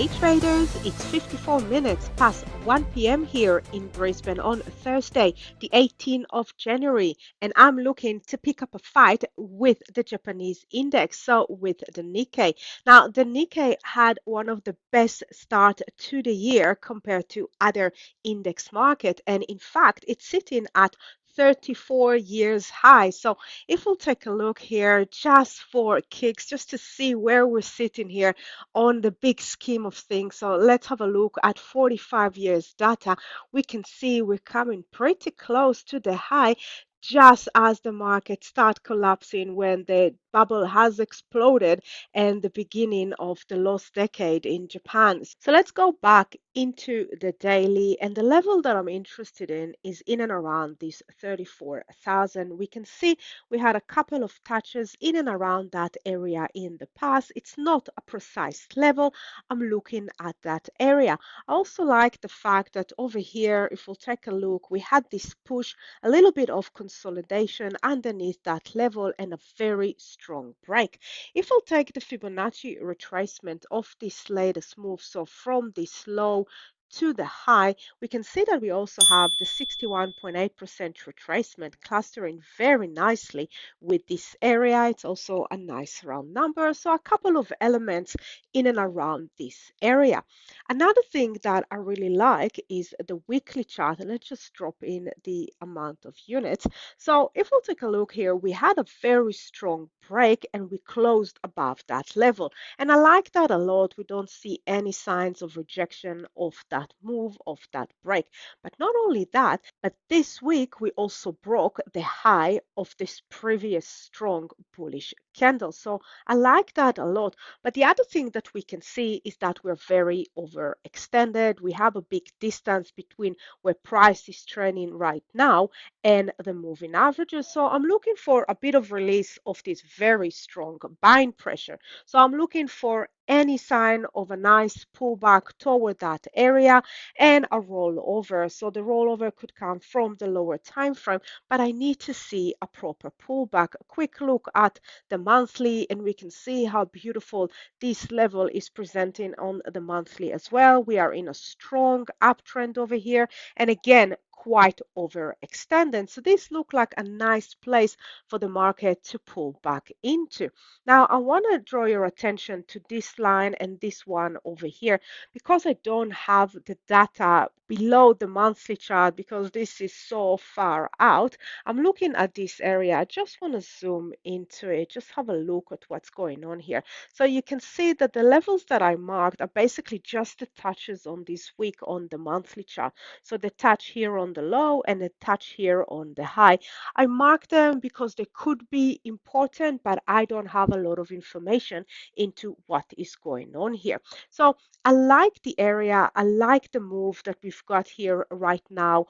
Hey traders, it's 54 minutes past 1 p.m. here in Brisbane on Thursday, the 18th of January, and I'm looking to pick up a fight with the Japanese index, so with the Nikkei. Now, the Nikkei had one of the best start to the year compared to other index market, and in fact, it's sitting at 34 years high. So if we'll take a look here just for kicks, just to see where we're sitting here on the big scheme of things. So let's have a look at 45 years data. We can see we're coming pretty close to the high just as the market start collapsing when the bubble has exploded and the beginning of the lost decade in Japan. So let's go back into the daily, and the level that I'm interested in is in and around this 34,000. We can see we had a couple of touches in and around that area in the past. It's not a precise level. I'm looking at that area. I also like the fact that over here, if we'll take a look, we had this push, a little bit of consolidation underneath that level and a very strong break. If we'll take the Fibonacci retracement of this latest move, so from this low to the high, we can see that we also have the 61.8% retracement clustering very nicely with this area. It's also a nice round number, so a couple of elements in and around this area. Another thing that I really like is the weekly chart, and let's just drop in the amount of units. So if we'll take a look here, we had a very strong break and we closed above that level. And I like that a lot. We don't see any signs of rejection of that move, of that break. But not only that, but this week we also broke the high of this previous strong bullish candle. So I like that a lot. But the other thing that we can see is that we're very overextended. We have a big distance between where price is trending right now and the moving averages. So I'm looking for a bit of release of this very strong buying pressure. So I'm looking for any sign of a nice pullback toward that area and a rollover. So the rollover could come from the lower time frame, but I need to see a proper pullback. A quick look at the monthly, and we can see how beautiful this level is presenting on the monthly as well. We are in a strong uptrend over here, and again, quite overextended. So this looks like a nice place for the market to pull back into. Now, I want to draw your attention to this line and this one over here because I don't have the data below the monthly chart because this is so far out. I'm looking at this area. I just want to zoom into it, just have a look at what's going on here. So you can see that the levels that I marked are basically just the touches on this week on the monthly chart. So the touch here on the low and the touch here on the high. I mark them because they could be important, but I don't have a lot of information into what is going on here. So I like the area. I like the move that we've got here right now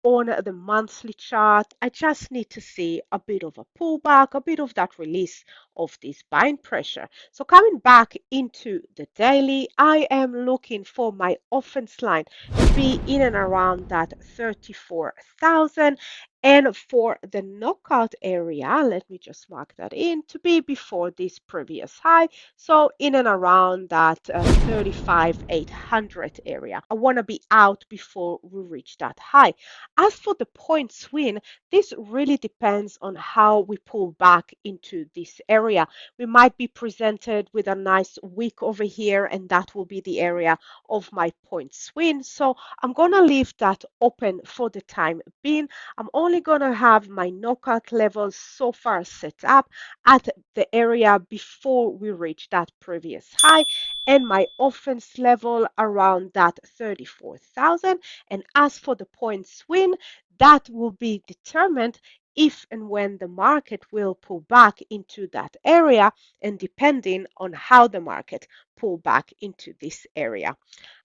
on the monthly chart. I just need to see a bit of a pullback, a bit of that release of this buying pressure. So coming back into the daily, I am looking for my offense line to be in and around that 34,000. And for the knockout area, let me just mark that in to be before this previous high. So in and around that 35,800 area. I want to be out before we reach that high. As for the point swing, this really depends on how we pull back into this area. We might be presented with a nice wick over here, and that will be the area of my point swing. So I'm going to leave that open for the time being. I'm only going to have my knockout levels so far set up at the area before we reach that previous high and my offense level around that 34,000. And as for the point swing, that will be determined if and when the market will pull back into that area and depending on how the market pull back into this area.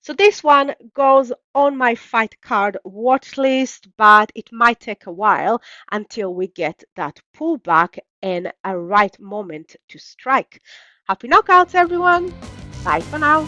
So this one goes on my fight card watch list, but it might take a while until we get that pullback and a right moment to strike. Happy knockouts, everyone. Bye for now.